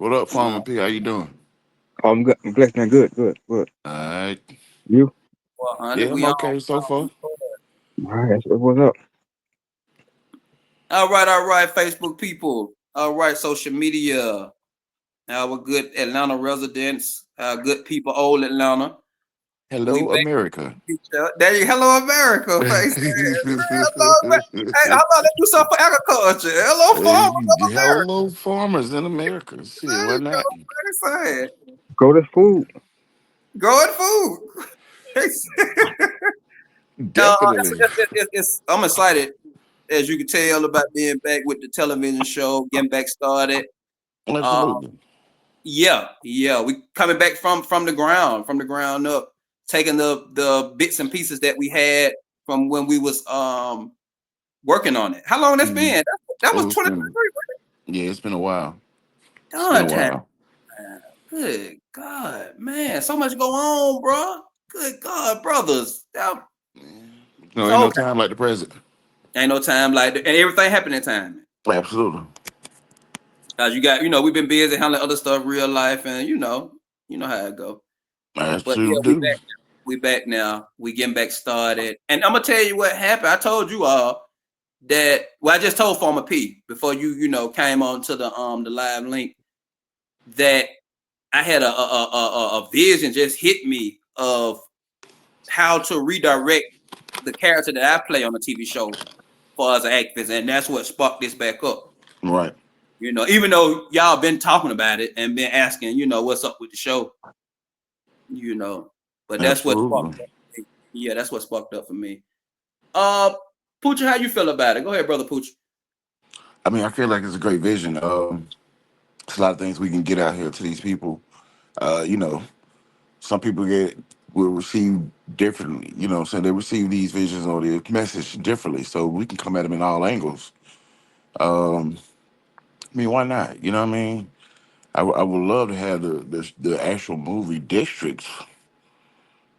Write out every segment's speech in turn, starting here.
What up, Farmer P? How you doing? Oh, I'm good. I'm blessed, man. Good, good, good. All right. You? 100. Yeah, I'm We on. okay so far. All right, what's up? All right, Facebook people. All right, social media. Our good Atlanta residents, our good people, old Atlanta. We Hello, back. America. There you, hello America. Face hello, hey, how about let's do something for agriculture? Hello, farmers Hey, of America. hello, farmers in America. Shit, There why you go. not? What he said. Grow this food. Growing food. Definitely. I'm excited, as you can tell, about being back with the television show, getting back started. Uh, Absolutely. yeah, we coming back from the ground up, taking the bits and pieces that we had from when we was working on it. How long that's Mhm. been? That was Oh, it's been 2023. yeah, it's been a while. It's been a Done time. while. Good God, man, so much go on, bro. Good God, brothers. No, ain't So no time like the present. ain't no time like that, and everything happened in time. Absolutely. Cause you got, we've been busy handling other stuff, real life, and you know how it go. I But yeah, absolutely we do. back. We back now. We getting back started. And I'm gonna tell you what happened. I told you all that. Well, I just told Farmer P before you came on to the live link that I had a vision just hit me of how to redirect the character that I play on the TV show for as an activist, and that's what sparked this back up. Right. Even though y'all been talking about it and been asking, what's up with the show, you know, but that's what sparked Absolutely. up for me. Yeah, that's what sparked up for me. Uh, Pooch, how you feel about it? Go ahead, brother Pooch. I mean, I feel like it's a great vision. It's a lot of things we can get out here to these people. You know, some people will receive differently. You know what I'm saying? They receive these visions or the message differently. So we can come at them in all angles. I mean, why not? You know what I mean? I would love to have the actual movie districts.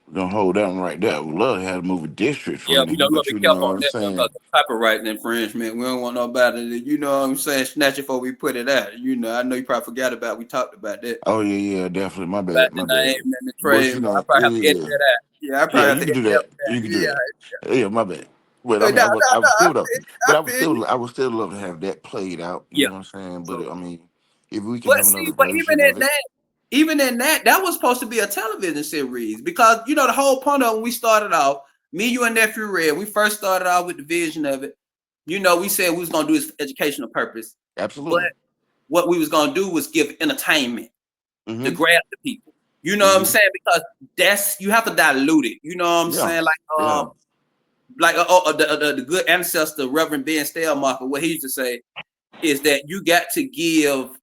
We're gonna hold that one right there. I would love to have the movie districts Yeah, running we here, gotta but be you know careful what on I'm that saying? because of copyright infringement. We don't want nobody to, what I'm saying, snatch it before we put it out. I know you probably forgot about. We talked about that. Oh yeah, definitely. My About bad, the my name bad. and the But you trademark. I know, probably yeah, have to yeah, edit yeah. that out. Yeah, I Yeah, probably have you to can edit do that that. You can do out. that. Yeah, my bad. But I Yeah, mean, I would still love, but I feel you. I would still love to have that played out. You Yeah. know what I'm saying? So, But I mean, if we can but have see, another but version of it, even in that was supposed to be a television series because the whole point of when we started off, me, you, and nephew Red, we first started out with the vision of it. We said we was gonna do this for educational purpose, but absolutely. what we was gonna do was give entertainment to Mm-hmm. grab the people. You know what I'm Mm-hmm. saying? Because you have to dilute it. You know what I'm Yeah. saying? Yeah. The good ancestor Reverend Ben Stellmacher, what he used to say is that you got to give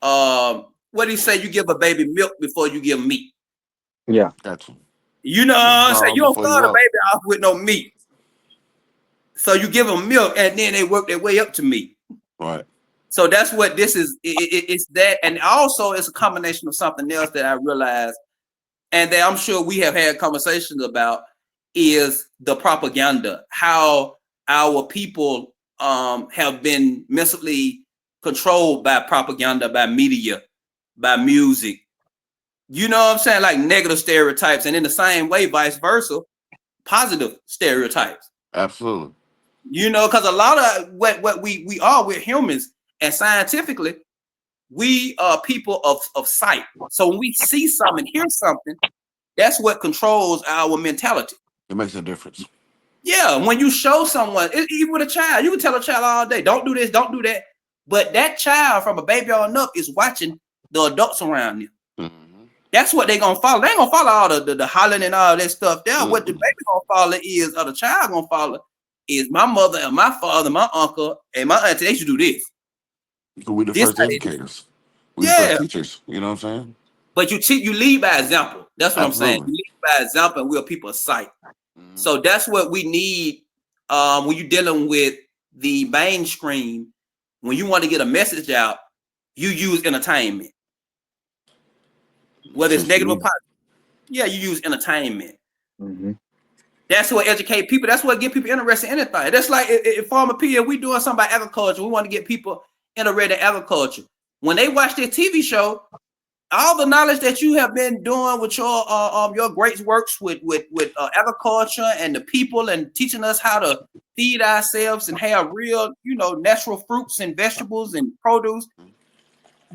what do you say? You give a baby milk before you give meat. Yeah. Gotcha. You know what You I'm saying? crawl You don't before you start a walk. baby off with no meat. So you give them milk and then they work their way up to meat. Right. So that's what this is. It's that, and also it's a combination of something else that I realized, and that I'm sure we have had conversations about, is the propaganda. How our people have been mentally controlled by propaganda, by media, by music. You know what I'm saying? Like negative stereotypes, and in the same way, vice versa, positive stereotypes. Absolutely. Because a lot of what we are, we're humans, and scientifically, we are people of sight. So when we see something, hear something, that's what controls our mentality. It makes a difference. Yeah, when you show someone, even with a child, you can tell a child all day, don't do this, don't do that. But that child from a baby on up is watching the adults around them. Mm-hmm. That's what they're gonna follow. They ain't gonna follow all the hollering and all that stuff there. What the Mm-hmm. baby gonna follow is, or the child gonna follow, is my mother and my father, my uncle, and my auntie. They should do this. We're the This first how they do it. educators. We're the first Yeah. teachers. You know what I'm saying? But you lead by example. That's what I'm saying. Absolutely. You lead by example, and we're people of sight. Mm-hmm. So that's what we need when you're dealing with the mainstream. When you want to get a message out, you use entertainment, whether it's negative or Essentially. positive. Yeah, you use entertainment. Mm-hmm. That's what educate people. That's what get people interested in anything. That's like if Farmer P, if we doing something about agriculture, we want to get people interested in agriculture. when they watch their TV show, all the knowledge that you have been doing with your great works with agriculture and the people and teaching us how to feed ourselves and have real, natural fruits and vegetables and produce,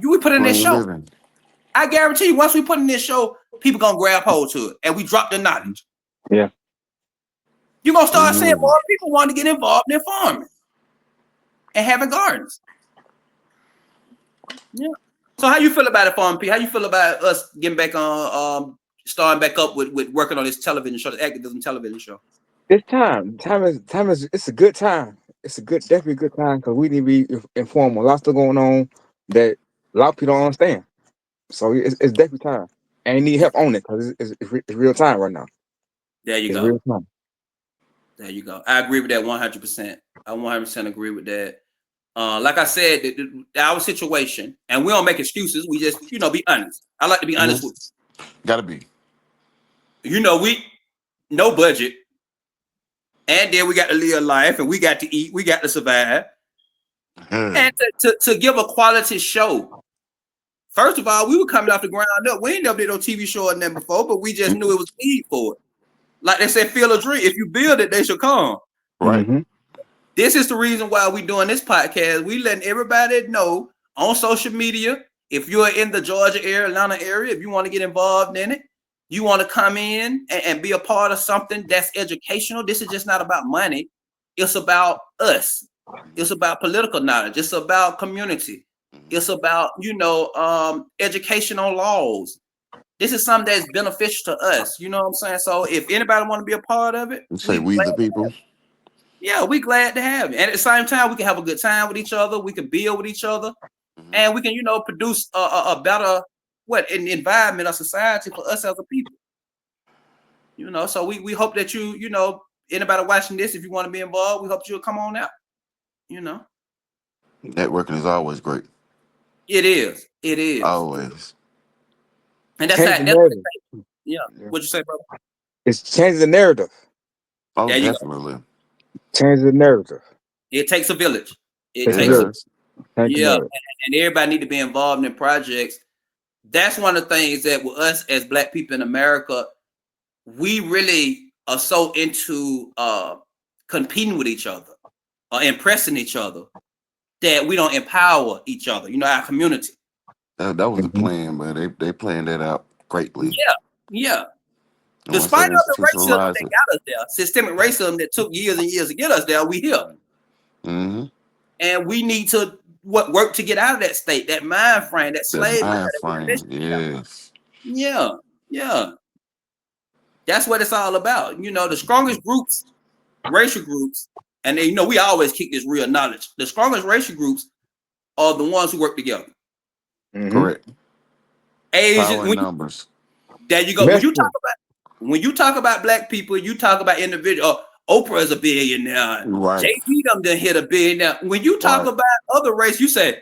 we put in this show. I guarantee you, once we put in this show, people gonna grab hold to it, and we drop the knowledge. Yeah. You're gonna start seeing more people want to get involved in farming and having gardens. Yeah. So how you feel about it, Farm P? How you feel about us getting back on, starting back up with working on this television show, this activism television show? It's time. Time is. It's a good time. It's definitely a good time because we need to be informed. A lot still going on that a lot of people don't understand. So it's definitely time, and you need help on it because it's real time right now. There you go. Real time. There you go. I agree with that 100%. I 100% agree with that. Like I said, our situation, and we don't make excuses. We just, be honest. I like to be honest with you. Gotta be. We no budget, and then we got to live life, and we got to eat, we got to survive, and to give a quality show. First of all, we were coming off the ground up. We ain't never did no TV show in there before, but we just knew it was need for it. Like they said, feel a dream. If you build it, they shall come. Right. Mm-hmm. This is the reason why we doing this podcast. We letting everybody know on social media. If you're in the Georgia area, Atlanta area, if you want to get involved in it, you want to come in and be a part of something that's educational. This is just not about money. It's about us. It's about political knowledge. It's about community. It's about, educational laws. This is something that's beneficial to us. You know what I'm saying? So if anybody want to be a part of it, say we the people. Yeah, we glad to have it. And at the same time, we can have a good time with each other. We can build with each other. And we can, produce a better, an environment, a society for us as a people. So we hope that anybody watching this, if you want to be involved, we hope you'll come on out. Networking is always great. It is. It is. Always. And that's Change how, the narrative. yeah. What'd you say, brother? It's changing the narrative. Oh, There you definitely. Change the narrative. It takes a village. It Takes a takes village. and everybody need to be involved in projects. That's one of the things that with us as Black people in America, we really are so into competing with each other or impressing each other that we don't empower each other, our community. That was the plan, but they planned that out greatly. Yeah. Despite of the racism that got us there, systemic racism that took years and years to get us there, we here. Mm-hmm. And we need to work to get out of that state, that mind frame, that slave mind frame. Yes. Yeah. That's what it's all about. The strongest groups, racial groups, and we always keep this real knowledge. The strongest racial groups are the ones who work together. Mm-hmm. Correct. Asian numbers. There you go. When you talk about Black people, you talk about individual. Oprah is a billionaire. Right. JP done hit a billionaire. When you talk about other race, you say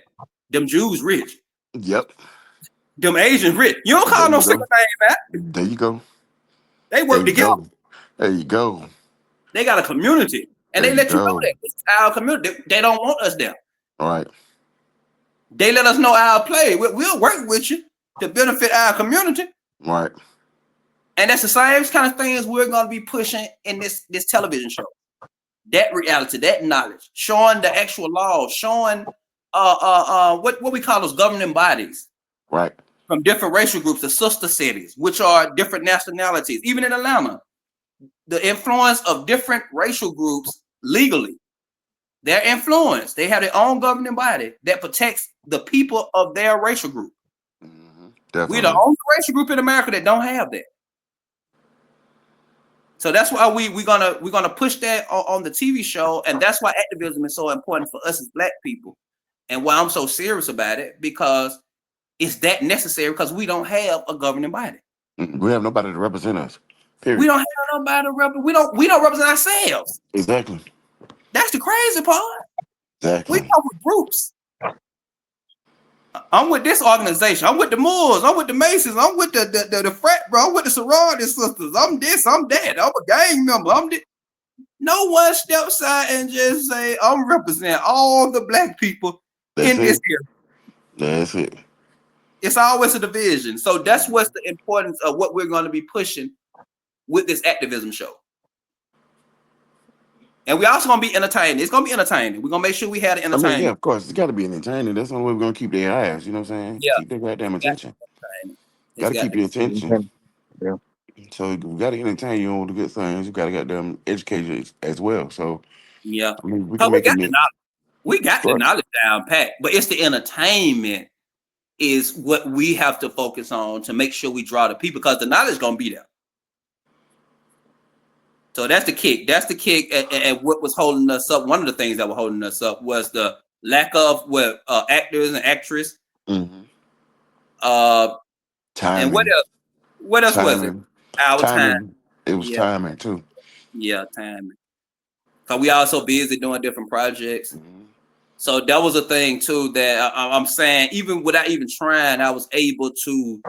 them Jews rich. Yep. Them Asians rich. You don't call no single name back. There you go. They work together. There you go. They got a community, and they let you know that it's our community. They don't want us there. All right. They let us know our play. We'll work with you to benefit our community. Right. And that's the same kind of things we're going to be pushing in this television show. That reality, that knowledge, showing the actual laws, showing what we call those governing bodies. Right. From different racial groups, the sister cities, which are different nationalities. Even in Atlanta, the influence of different racial groups legally, their influence, they have their own governing body that protects the people of their racial group. Definitely. We're the only racial group in America that don't have that. So that's why we're gonna push that on the TV show, and that's why activism is so important for us as Black people, and why I'm so serious about it, because it's that necessary, because we don't have a governing body. We have nobody to represent us. Period. We don't have nobody to represent. We don't represent ourselves. Exactly. That's the crazy part. Exactly. We come with groups. I'm with this organization. I'm with the Moors. I'm with the Masons. I'm with the frat bro. I'm with the sorority sisters. I'm this. I'm that. I'm a gang member. No one steps out and just say I'm representing all the Black people in this area. That's it. It's always a division. So that's what's the importance of what we're going to be pushing with this activism show. And we're also going to be entertaining. It's going to be entertaining. We're going to make sure we have the I mean, entertainment. yeah, of course, it's got to be entertaining. That's the only way we're gonna keep their eyes. You know what I'm saying? Yeah. Keep their goddamn attention. It's Got to got keep to- your attention. Yeah. So we got to entertain you on the good things. You got to get them educated as well. So Yeah. I mean, we So can we make got it. the knowledge. We got the Sure. knowledge down pat, but it's the entertainment is what we have to focus on to make sure we draw the people, because the knowledge is going to be there. So that's the kick. That's the kick. And what was holding us up, one of the things that were holding us up was the lack of actors and actresses. Mm-hmm. And what else? What else was it? Our time. It was Yeah. timing too. Yeah, timing. Because we also busy doing different projects. Mm-hmm. So that was a thing too that I'm saying, even without even trying, I was able to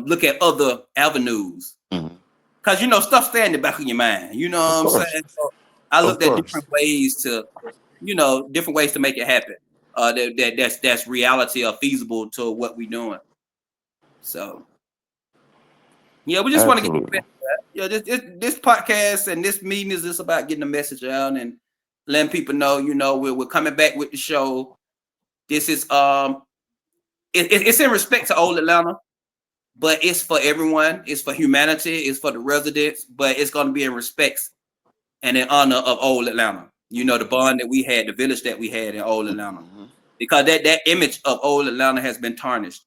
look at other avenues. Mm-hmm. Because, you know, stuff stay in the back of your mind. You know what I'm saying? So I looked at different ways to, you know, different ways to make it happen. That's reality or feasible to what we're doing. So, yeah, we just want to get the this podcast and this meeting is just about getting the message out and letting people know, you know, we're coming back with the show. This is it's in respect to Old Atlanta, but it's for everyone. It's for humanity. It's for the residents, but it's going to be in respects and in honor of Old Atlanta. You know, the bond that we had, the village that we had in Old Atlanta, because that image of Old Atlanta has been tarnished.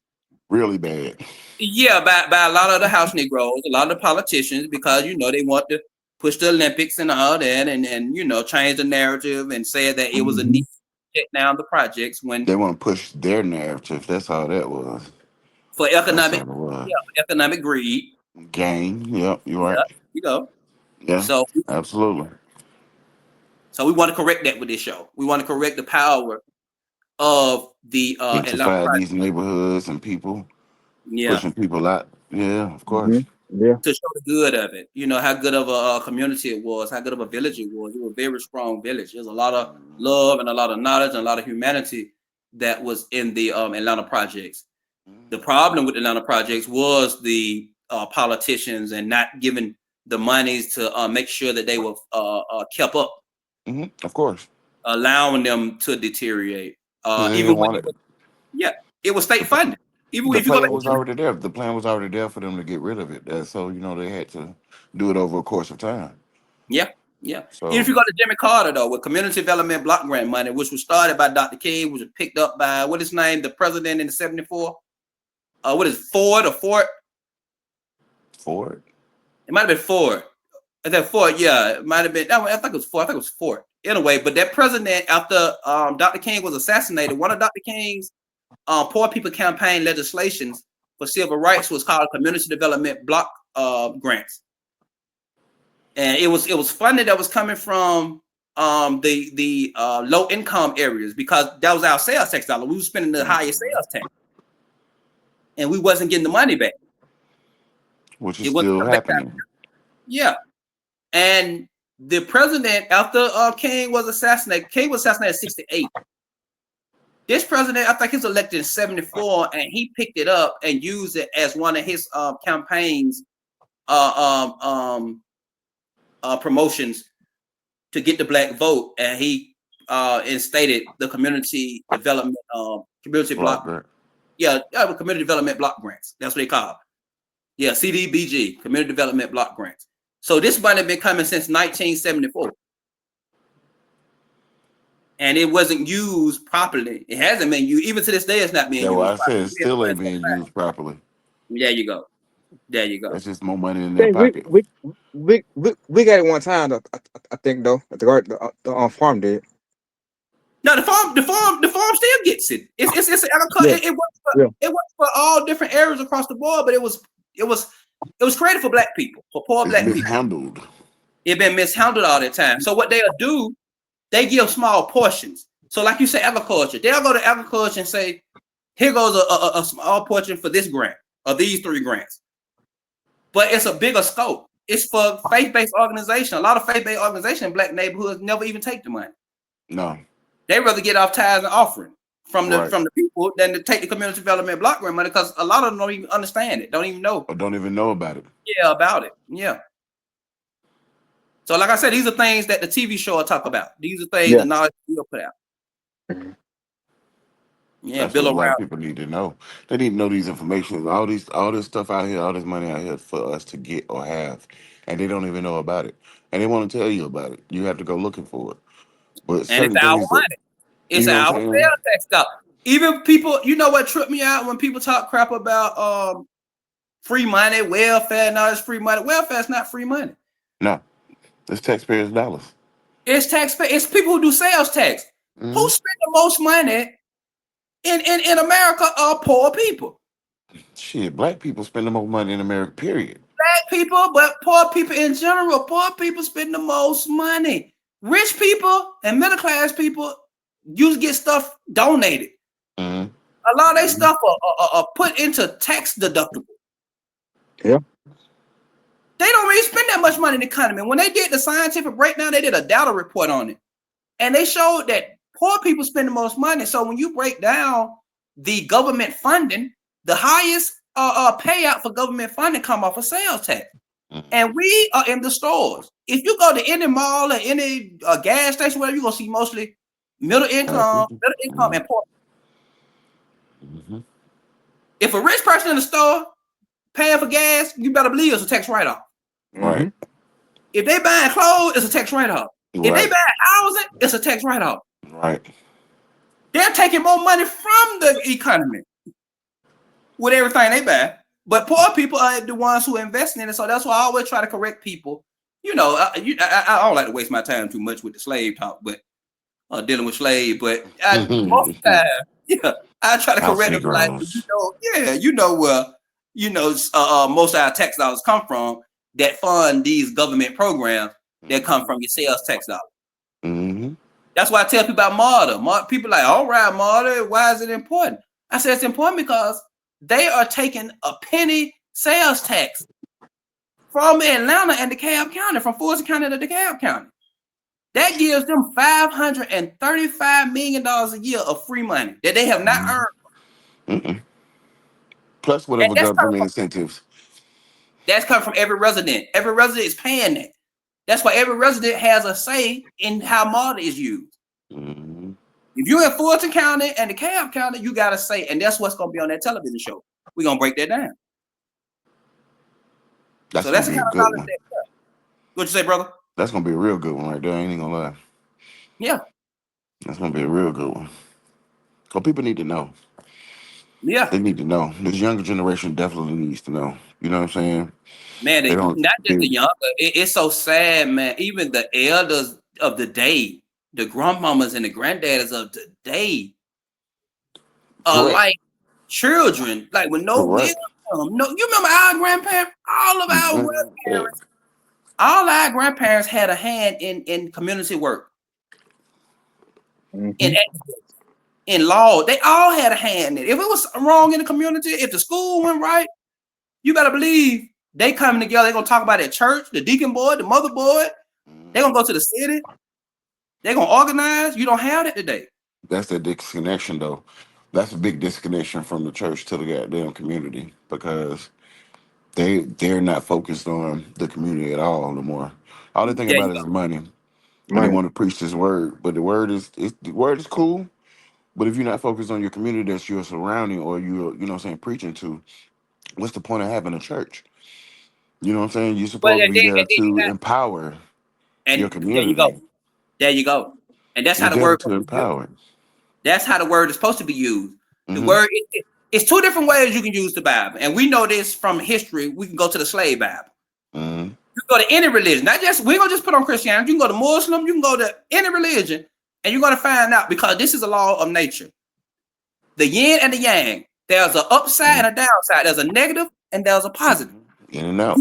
Really bad. Yeah, by a lot of the house Negroes, a lot of the politicians, because, you know, they want to push the Olympics and all that and you know, change the narrative and say that it was a need to shut down the projects when they want to push their narrative. That's how that was. For economic, economic greed. Gain. Yep, you're right. Yep, you go. Yeah. So absolutely. So we want to correct that with this show. We want to correct the power of the Atlanta these neighborhoods and people. Yeah. Pushing people out. Yeah, of course. Yeah. To show the good of it. You know, how good of a community it was, how good of a village it was. It was a very strong village. There's a lot of love and a lot of knowledge and a lot of humanity that was in the Atlanta projects. The problem with Atlanta projects was the politicians and not giving the monies to make sure that they were kept up. Of course. Allowing them to deteriorate. Even when it was state funded. Even the if you go plan back, was already there. The plan was already there for them to get rid of it. So, you know, they had to do it over a course of time. Yeah, yeah. So, even if you go to Jimmy Carter, though, with community development block grant money, which was started by Dr. King, which was picked up by, what is his name, the president in the 74? What is it, Ford or Ford? Ford? It might have been Ford. Is that Ford? Yeah, it might have been. I think it was Ford. I think it was Ford. Anyway, but that president, after Dr. King was assassinated, one of Dr. King's poor people campaign legislations for civil rights was called community development block grants, and it was funded that was coming from the low income areas, because that was our sales tax dollar. We were spending the highest sales tax, and we wasn't getting the money back, which is still happening. Yeah, and the president, after King was assassinated at 68. This president, I think he was elected in 74, and he picked it up and used it as one of his campaigns promotions to get the black vote. And he instated the community development block. Community development block grants. That's what they call it. Yeah, CDBG, community development block grants. So this money has been coming since 1974. And it wasn't used properly. It hasn't been used. Even to this day, it's not being used. I said it still ain't being used properly. There you go. There you go. That's just more money in their pocket. We got it one time, though, I think, though. The farm did. No, the farm still gets it. It's agriculture. Yeah. It works for all different areas across the board, but it was created for black people, for poor black people. Mishandled. It's been mishandled all the time. So what they'll do, they give small portions. So like you say, agriculture. They'll go to agriculture and say, here goes a small portion for this grant or these 3 grants. But it's a bigger scope. It's for faith-based organization. A lot of faith-based organizations in black neighborhoods never even take the money. No. They rather get off tithes and offering. from the Right. people than to take the community development block grant money, because a lot of them don't even understand it, don't even know. Or don't even know about it. Yeah, about it. Yeah. So, like I said, these are things that the TV show will talk about. These are things the knowledge will put out. Mhm. Yeah, That's what Bill a lot of O'Reilly. people need to know. They need to know these information, all this stuff out here, all this money out here for us to get or have, and they don't even know about it. And they want to tell you about it. You have to go looking for it. But And it's certain our things that money. It's you know what our I'm saying. sales tax stuff. Even people, you know what tripped me out when people talk crap about free money, welfare, and all this free money. Welfare is not free money. No, it's taxpayers' dollars. It's taxpayer. It's people who do sales tax. Mm-hmm. Who spend the most money in America are poor people. Shit, black people spend the most money in America. Period. Black people, but poor people in general. Poor people spend the most money. Rich people and middle class people used to get stuff donated. Mm-hmm. A lot of their stuff are put into tax deductible. Yeah. They don't really spend that much money in the economy. When they did the scientific breakdown, they did a data report on it. And they showed that poor people spend the most money. So when you break down the government funding, the highest payout for government funding come off of sales tax. Mm-hmm. And we are in the stores. If you go to any mall or any gas station, whatever, you're going to see mostly middle income Mm-hmm. and poor. Mm-hmm. If a rich person in the store paying for gas, you better believe it's a tax write-off. Right. If they buying clothes, it's a tax write-off. Right. If they buying housing, it's a tax write-off. Right. They're taking more money from the economy with everything they buy. But poor people are the ones who invest in it. So that's why I always try to correct people. You know, I don't like to waste my time too much with the slave talk, but dealing with slave. But most of the time, yeah, I try to correct them. Like, most of our tax dollars come from that fund these government programs that come from your sales tax dollars. Mm-hmm. That's why I tell people about MARTA. People are like, all right, MARTA, why is it important? I said it's important because they are taking a penny sales tax from Atlanta and DeKalb County, from Fulton County to DeKalb County. That gives them $535 million a year of free money that they have not earned. Mm-mm. Plus whatever government incentives. That's coming from every resident. Every resident is paying that. That's why every resident has a say in how MARTA is used. Mm-hmm. If you're in Fulton County and DeKalb County, you got to say, and that's what's going to be on that television show. We're going to break that down. That's so that's gonna the be kind a of good knowledge one. that. What you say, brother? That's gonna be a real good one right there. I ain't even gonna lie. Yeah. That's gonna be a real good one. So people need to know. Yeah. They need to know. This younger generation definitely needs to know. You know what I'm saying? Man, not just the younger. It's so sad, man. Even the elders of the day, the grandmamas and the granddaddies of the day are like children, like with no wisdom. No, you remember our grandparents? All our grandparents had a hand in community work. Mm-hmm. In law, they all had a hand in it. If it was wrong in the community, if the school went right, you better believe they coming together. They're gonna talk about it at church, the deacon board, the mother board. They're gonna go to the city. They're gonna organize. You don't have that today. That's the disconnection, though. That's a big disconnection from the church to the goddamn community because they're not focused on the community at all anymore. All they think There about you is go. money, and they want to preach this word. But the word is cool. But if you're not focused on your community that you're surrounding or you're, you know what I'm saying, preaching to, what's the point of having a church? You know what I'm saying? You're supposed to be there to empower your community. There you go. And that's You're how the there word to empower. That's how the word is supposed to be used. The Mm-hmm. word it's two different ways you can use the Bible. And we know this from history. We can go to the slave Bible. Mm-hmm. You can go to any religion, not just we're gonna just put on Christianity. You can go to Muslim, you can go to any religion, and you're gonna find out because this is a law of nature. The yin and the yang. There's an upside and a downside. There's a negative and there's a positive. In and out.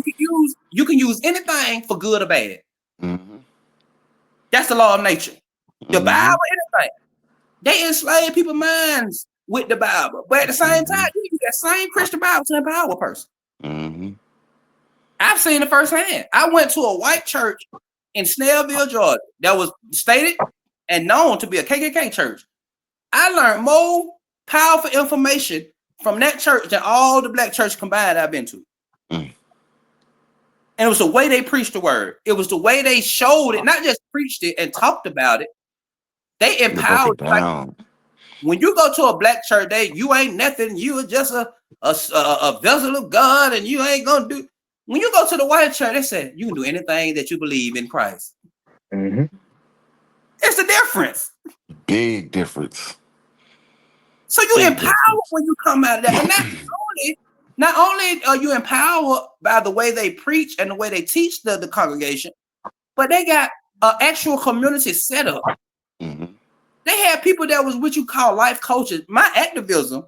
You can use anything for good or bad. Mm-hmm. That's the law of nature. The Bible, anything. They enslave people's minds with the Bible, but at the same time, you use that same Christian Bible to empower a person. Mm-hmm. I've seen it firsthand. I went to a white church in Snellville, Georgia, that was stated and known to be a KKK church. I learned more powerful information from that church than all the black churches combined I've been to. Mm. And it was the way they preached the word. It was the way they showed it, not just preached it and talked about it. They They broke empowered. it down. When you go to a black church, you ain't nothing. You are just a vessel of God, and you ain't gonna do. When you go to the white church, they say you can do anything that you believe in Christ. Mm-hmm. It's the difference. Big difference. So you Big empowered difference. when you come out of that, and not only are you empowered by the way they preach and the way they teach the congregation, but they got an actual community set up. Mm-hmm. They had people that was what you call life coaches. My activism,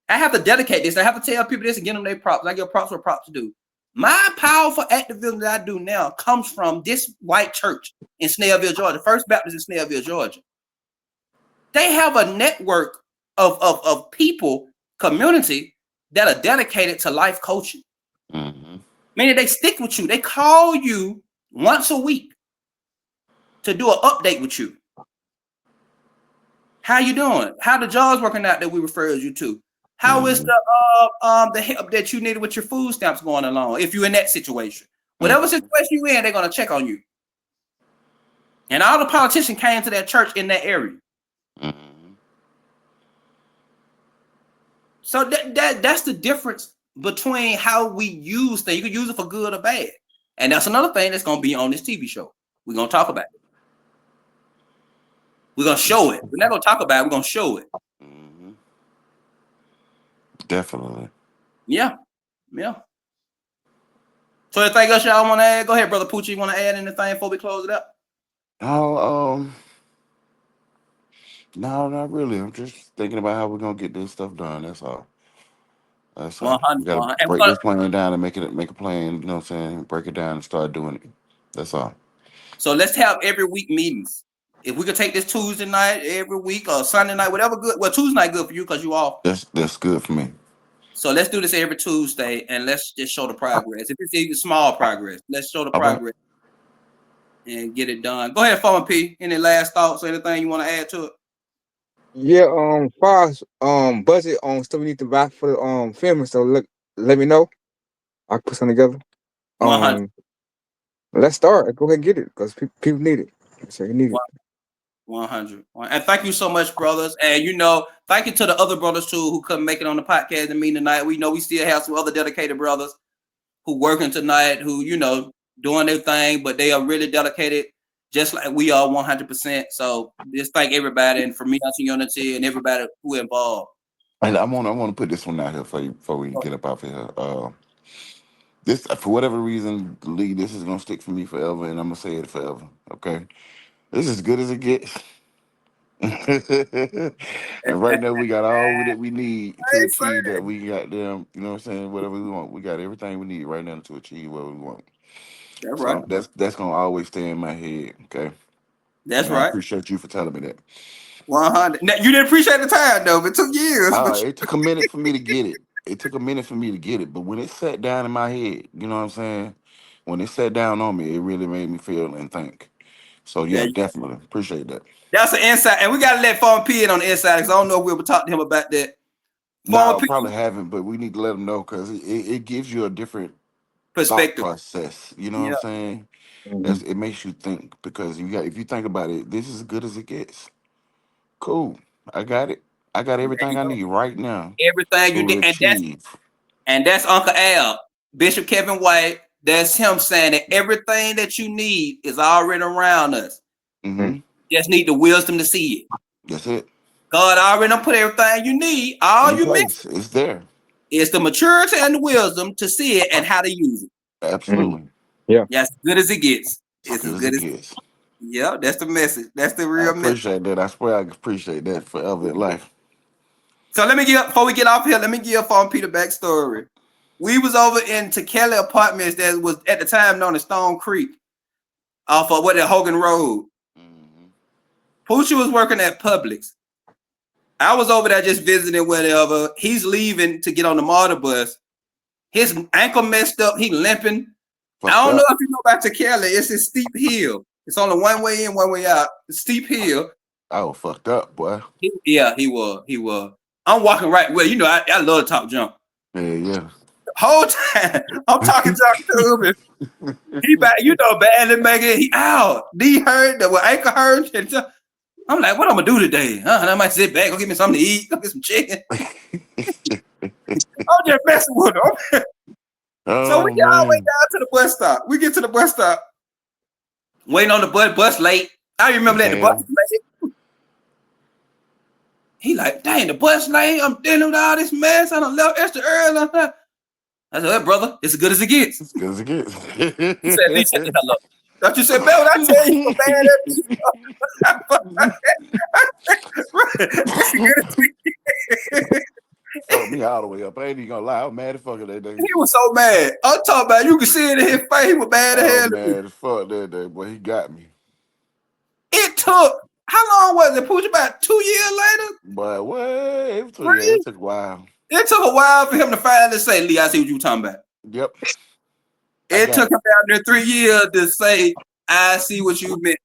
I have to dedicate this. I have to tell people this and give them their props. I give props where props to do. My powerful activism that I do now comes from this white church in Snellville, Georgia, First Baptist in Snellville, Georgia. They have a network of people, community that are dedicated to life coaching. Mm-hmm. Meaning they stick with you. They call you once a week to do an update with you. How you doing? How the jobs working out that we referred you to? How is the help that you needed with your food stamps going along? If you're in that situation, whatever situation you're in, they're gonna check on you. And all the politicians came to that church in that area. Mm-hmm. So that's the difference between how we use things. You can use it for good or bad, and that's another thing that's gonna be on this TV show. We're gonna talk about it. We're gonna show it. We're not gonna talk about it. We're gonna show it. Mm-hmm. Definitely. Yeah. So anything else y'all want to add? Go ahead, Brother Poochie. You want to add anything before we close it up? No, no, not really. I'm just thinking about how we're gonna get this stuff done. That's all. That's all. 100. We gotta And break this plan down and make a plan. You know what I'm saying? Break it down and start doing it. That's all. so let's have every week meetings. If we could take this Tuesday night every week or Sunday night, whatever good. Well, Tuesday night good for you because you off. That's good for me. So let's do this every Tuesday and let's just show the progress. If it's even small progress, let's show the Okay. progress and get it done. Go ahead, Farmer P. Any last thoughts or anything you want to add to it? Yeah, far as budget on stuff we need to buy for the filming, so let me know. I'll put something together. 100. Let's start. Go ahead and get it because people need it. So you need it. 100. And thank you so much, brothers. And thank you to the other brothers too who couldn't make it on the podcast and me tonight. We know we still have some other dedicated brothers who working tonight, who doing their thing, but they are really dedicated, just like we are 100%. So just thank everybody, and for me, Unity, and everybody who involved. And I want to put this one out here for you before we get up out of here. This, for whatever reason, Lee, this is gonna stick for me forever, and I'm gonna say it forever. Okay, this is as good as it gets. And right now we got all that we need to achieve that. We got them, you know what I'm saying? Whatever we want, we got everything we need right now to achieve what we want. That's So right. that's gonna always stay in my head. Okay, That's and I right. appreciate you for telling me that. 100. Now, you didn't appreciate the time though. It took years. It took a minute for me to get it. It took a minute for me to get it, but when it sat down in my head, you know what I'm saying? When it sat down on me, it really made me feel and think. So yeah, Yeah. definitely appreciate that. That's an insight, and we gotta let Farmer P in on the inside because I don't know if we'll talk to him about that. No, probably haven't, but we need to let them know because it gives you a different Perspective. thought process. You know what I'm saying? Mhm. It makes you think because if you think about it, this is as good as it gets. Cool, I got it. I got everything I need right now Everything you to did, achieve. and that's Uncle Al, Bishop Kevin White. That's him saying that everything that you need is already around us. Mm-hmm. Just need the wisdom to see it. That's it. God already done put everything you need. All In you place. miss It's there. is the maturity and the wisdom to see it and how to use it. Absolutely. Yeah. That's as good as it gets. It's as good as it gets. Yeah, that's the message. That's the I real message. appreciate that. I swear I appreciate that forever in life. So before we get off here, let me give Farmer Peter backstory. We was over in Kelly Apartments that was at the time known as Stone Creek, off of Hogan Road. Mm-hmm. Poochie was working at Publix. I was over there just visiting whatever. He's leaving to get on the MARTA bus. His ankle messed up. He limping. I don't know if you know about Kelly. It's a steep hill. It's only one way in, one way out. It's a steep hill. I was fucked up, boy. Yeah, he was. He was. I'm walking right. Well, you know, I love to talk junk. Yeah. The whole time I'm talking junk to him. He back, you know, badly making he out. Knee hurt, the ankle hurt. And I'm like, what I'm gonna do today? And I might sit back, go get me something to eat, go get some chicken. I'm just messing with him. So we get all the way down to the bus stop. We get to the bus stop, waiting on the bus late. I remember that the bus was late. He like, dang, the bus late. I'm dealing with all this mess. I done left extra early. I said, well, brother, it's as good as it gets. As good as it gets. He said, Lee, shut the hell up. Don't you say, Bill, I tell you, bad Fucked me all the way up. I ain't even gonna lie. I was mad as fuck that day. He was so mad. I'm talking about, you can see it in his face. He was mad as hell. Mad as fuck that day, boy. He got me. It took, how long was it? Pooch, about 2 years later? But what? It took a while. It took a while for him to finally say, Lee, I see what you talking about. Yep. It took him down there 3 years to say, I see what you meant.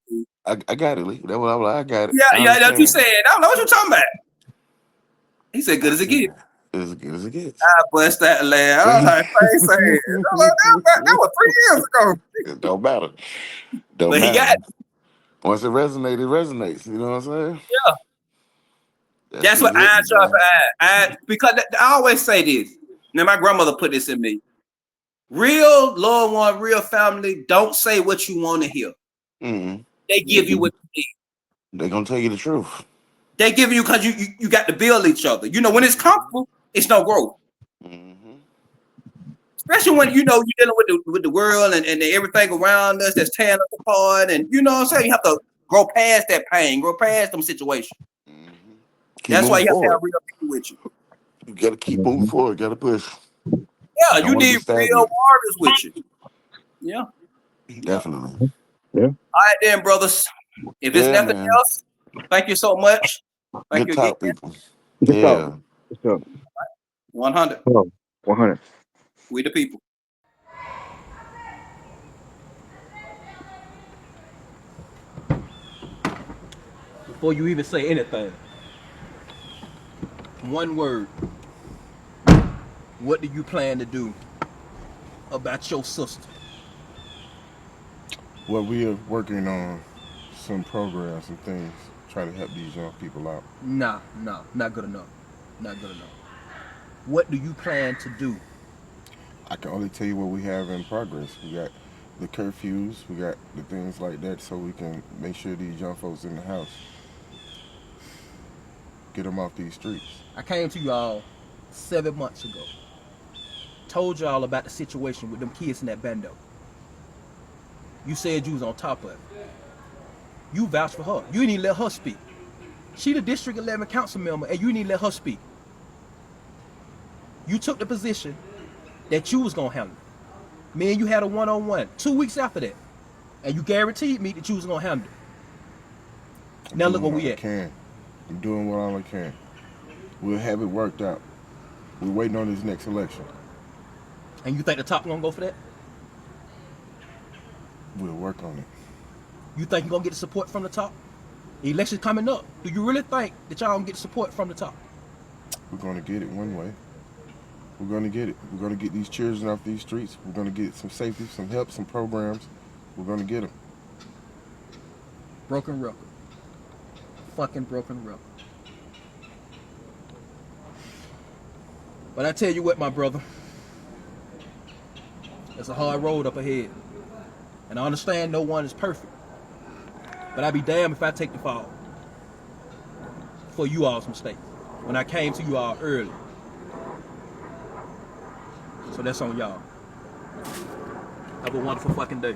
I got it, Lee. That's what I was like. I got it. Yeah, that's what you said. I don't know what you talking about. He said, good as it gets. As good as it gets. I bust that laugh. I was like, face ass. That was 3 years ago. It don't matter. But he got it. Once it resonates, it resonates. You know what I'm saying? Yeah. That's what I try for I because I always say this. Now, my grandmother put this in me. Real loved one, real family, don't say what you want to hear. Mm-hmm. They give you what you need. They're gonna tell you the truth. They give you because you got to build each other. You know, when it's comfortable, it's no growth. Mm-hmm. Especially when you know you're dealing with the world and everything around us that's tearing us apart. And you know what I'm saying? You have to grow past that pain, grow past them situations. Mm-hmm. That's why you have to have real people with you. You gotta keep moving forward, gotta push. Yeah, you need real warriors with you. Yeah. Definitely. Yeah. All right then, brothers. If it's nothing else, thank you so much. Thank you talk, people. Good talk. Good talk. 100. 100. We the people. Before you even say anything, one word. What do you plan to do about your sister? Well, we are working on some programs and things, try to help these young people out. Nah, not good enough. Not good enough. What do you plan to do? I can only tell you what we have in progress. We got the curfews, we got the things like that, so we can make sure these young folks in the house, get them off these streets. I came to y'all 7 months ago. Told y'all about the situation with them kids in that bando. You said you was on top of it. You vouched for her. You didn't even let her speak. She the District 11 council member, and you didn't even let her speak. You took the position that you was gonna handle it. Me and you had a one-on-one 2 weeks after that, and you guaranteed me that you was gonna handle it. Now look where we at. I'm doing what I can. We'll have it worked out. We're waiting on this next election. And you think the top gonna go for that? We'll work on it. You think you're gonna get the support from the top? The election's coming up. Do you really think that y'all gonna get support from the top? We're gonna get it one way. We're gonna get it. We're gonna get these children off these streets. We're gonna get some safety, some help, some programs. We're gonna get them. Broken record. Fucking broken record. But I tell you what, my brother. It's a hard road up ahead. And I understand no one is perfect. But I'd be damned if I take the fall for you all's mistake when I came to you all early. So that's on y'all. Have a wonderful fucking day.